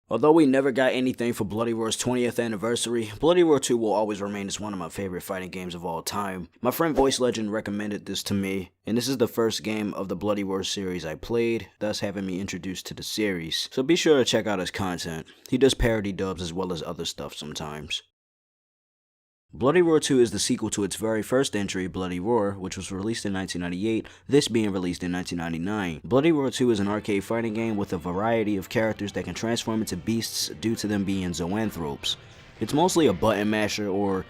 Although we never got anything for Bloody Roar's 20th anniversary, Bloody Roar 2 will always remain as one of my favorite fighting games of all time. My friend Voice Legend recommended this to me, and this is the first game of the Bloody Roar series I played, thus having me introduced to the series. So be sure to check out his content. He does parody dubs as well as other stuff sometimes. Bloody Roar 2 is the sequel to its very first entry, Bloody Roar, which was released in 1998, this being released in 1999. Bloody Roar 2 is an arcade fighting game with a variety of characters that can transform into beasts due to them being zoanthropes. It's mostly a button masher, or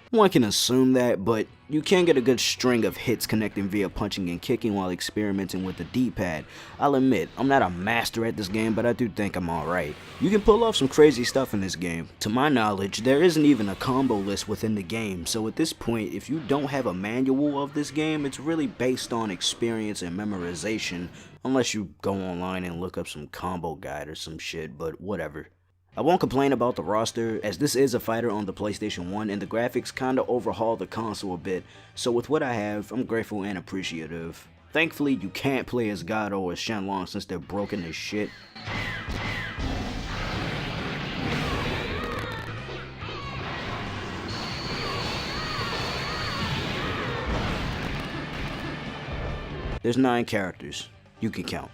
one can assume that, but you can get a good string of hits connecting via punching and kicking while experimenting with the D-pad. I'll admit, I'm not a master at this game, but I do think I'm alright. You can pull off some crazy stuff in this game. To my knowledge, there isn't even a combo list within the game, so at this point, if you don't have a manual of this game, it's really based on experience and memorization, unless you go online and look up some combo guide or some shit, but whatever. I won't complain about the roster, as this is a fighter on the PlayStation 1 and the graphics kinda overhaul the console a bit, so with what I have, I'm grateful and appreciative. Thankfully, you can't play as God or as Shenlong since they're broken as shit. There's 9 characters. You can count.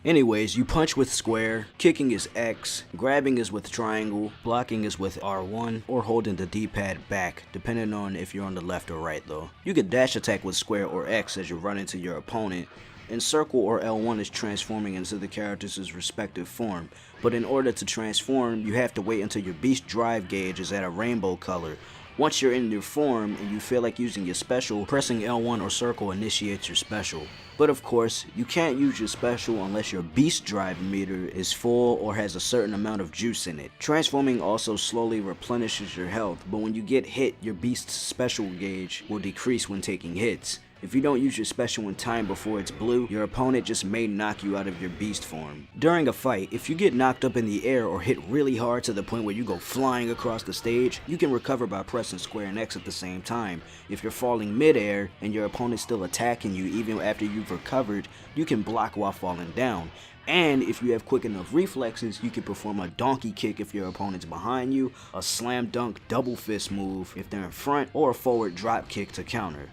Anyways, you punch with square, kicking is X, grabbing is with triangle, blocking is with R1, or holding the D-pad back, depending on if you're on the left or right though. You can dash attack with square or X as you run into your opponent, and circle or L1 is transforming into the character's respective form, but in order to transform, you have to wait until your beast drive gauge is at a rainbow color. Once you're in your form and you feel like using your special, pressing L1 or circle initiates your special. But of course, you can't use your special unless your beast drive meter is full or has a certain amount of juice in it. Transforming also slowly replenishes your health, but when you get hit, your beast's special gauge will decrease when taking hits. If you don't use your special in time before it's blue, your opponent just may knock you out of your beast form. During a fight, if you get knocked up in the air or hit really hard to the point where you go flying across the stage, you can recover by pressing square and X at the same time. If you're falling mid-air and your opponent's still attacking you even after you've recovered, you can block while falling down. And if you have quick enough reflexes, you can perform a donkey kick if your opponent's behind you, a slam dunk double fist move if they're in front, or a forward drop kick to counter.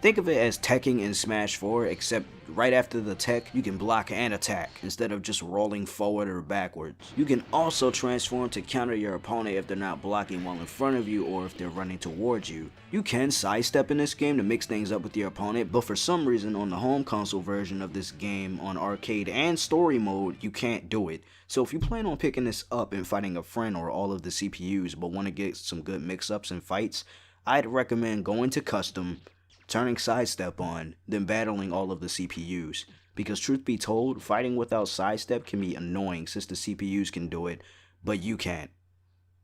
Think of it as teching in Smash 4, except right after the tech, you can block and attack, instead of just rolling forward or backwards. You can also transform to counter your opponent if they're not blocking while in front of you or if they're running towards you. You can sidestep in this game to mix things up with your opponent, but for some reason on the home console version of this game, on arcade and story mode, you can't do it. So if you plan on picking this up and fighting a friend or all of the CPUs, but want to get some good mix-ups and fights, I'd recommend going to custom, turning sidestep on, then battling all of the CPUs. Because truth be told, fighting without sidestep can be annoying since the CPUs can do it, but you can't.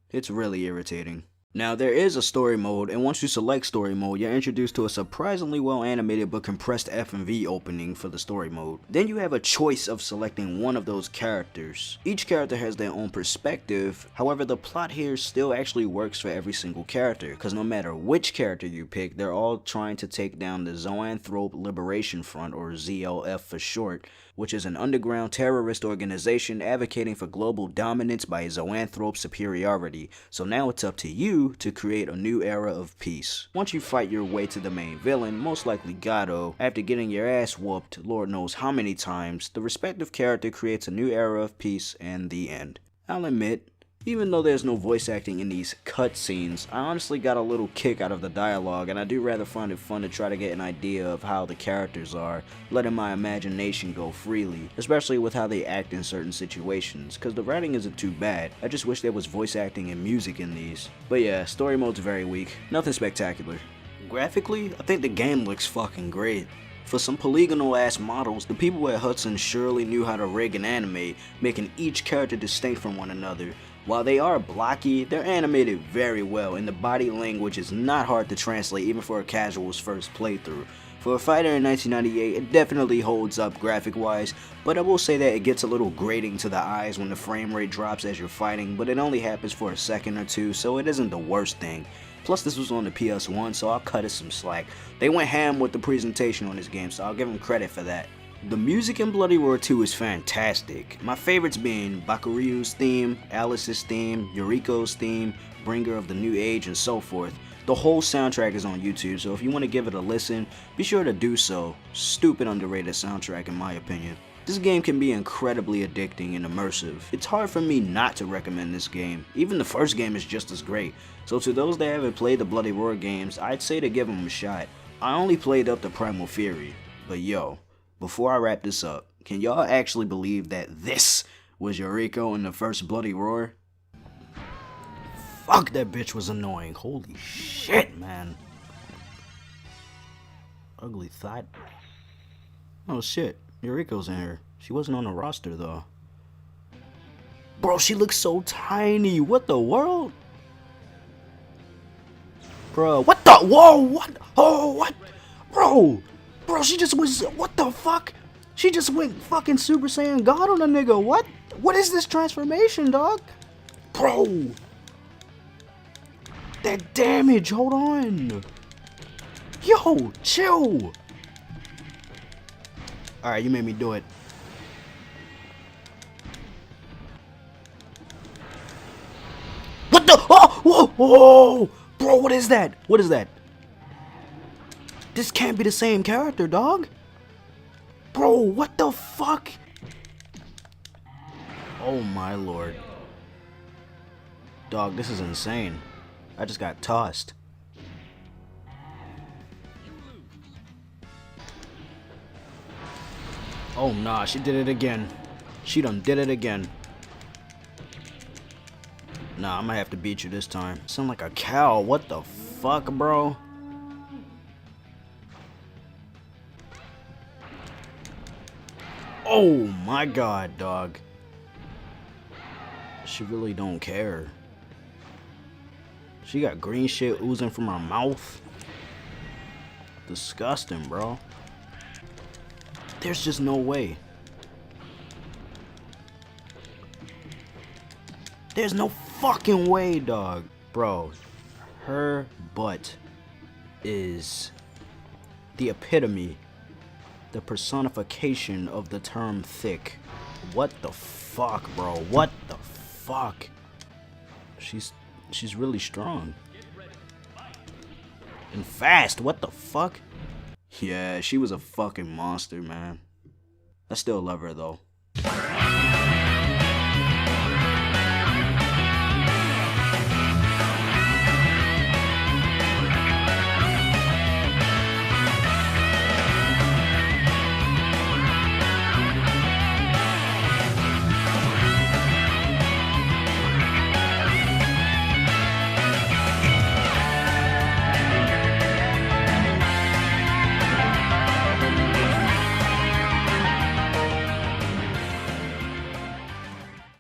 It's really irritating. Now there is a story mode, and once you select story mode, you're introduced to a surprisingly well animated but compressed FMV opening for the story mode. Then you have a choice of selecting one of those characters. Each character has their own perspective, however the plot here still actually works for every single character, because no matter which character you pick, they're all trying to take down the Zoanthrope Liberation Front, or ZLF for short, which is an underground terrorist organization advocating for global dominance by Zoanthrope superiority. So now it's up to you to create a new era of peace. Once you fight your way to the main villain, most likely Gato, after getting your ass whooped Lord knows how many times, the respective character creates a new era of peace and the end. I'll admit, even though there's no voice acting in these cutscenes, I honestly got a little kick out of the dialogue, and I do rather find it fun to try to get an idea of how the characters are, letting my imagination go freely, especially with how they act in certain situations, cause the writing isn't too bad. I just wish there was voice acting and music in these. But yeah, story mode's very weak, nothing spectacular. Graphically, I think the game looks fucking great. For some polygonal ass models, the people at Hudson surely knew how to rig and animate, making each character distinct from one another. While they are blocky, they're animated very well, and the body language is not hard to translate even for a casual's first playthrough. For a fighter in 1998, it definitely holds up graphic wise, but I will say that it gets a little grating to the eyes when the frame rate drops as you're fighting, but it only happens for a second or two, so it isn't the worst thing. Plus this was on the PS1, so I'll cut it some slack. They went ham with the presentation on this game, so I'll give them credit for that. The music in Bloody Roar 2 is fantastic. My favorites being Bakuryu's theme, Alice's theme, Uriko's theme, Bringer of the New Age, and so forth. The whole soundtrack is on YouTube, so if you want to give it a listen, be sure to do so. Stupid underrated soundtrack in my opinion. This game can be incredibly addicting and immersive. It's hard for me not to recommend this game. Even the first game is just as great. So to those that haven't played the Bloody Roar games, I'd say to give them a shot. I only played up to Primal Fury, but yo, before I wrap this up, can y'all actually believe that this was Uriko in the first Bloody Roar? Fuck, that bitch was annoying. Holy shit, man. Ugly thought. Oh shit, Uriko's in here. She wasn't on the roster though. Bro, she looks so tiny. What the world? Bro, what the? Whoa, what? Oh, what? Bro, she just was. What the fuck? She just went fucking Super Saiyan God on a nigga. What? What is this transformation, dog? Bro. That damage, hold on. Yo, chill. Alright, you made me do it. What the? Oh, whoa, whoa. Bro, what is that? What is that? This can't be the same character, dog. Bro, what the fuck? Oh my lord. Dog, this is insane. I just got tossed. Oh nah, she did it again. She done did it again. Nah, I'm gonna have to beat you this time. Sound like a cow. What the fuck, bro? Oh my god, dog. She really don't care. She got green shit oozing from her mouth. Disgusting, bro. There's just no way. There's no fucking way, dog. Bro, her butt is the epitome, the personification of the term thick. What the fuck, bro? What the fuck? She's really strong. And fast, what the fuck? Yeah, she was a fucking monster, man. I still love her though.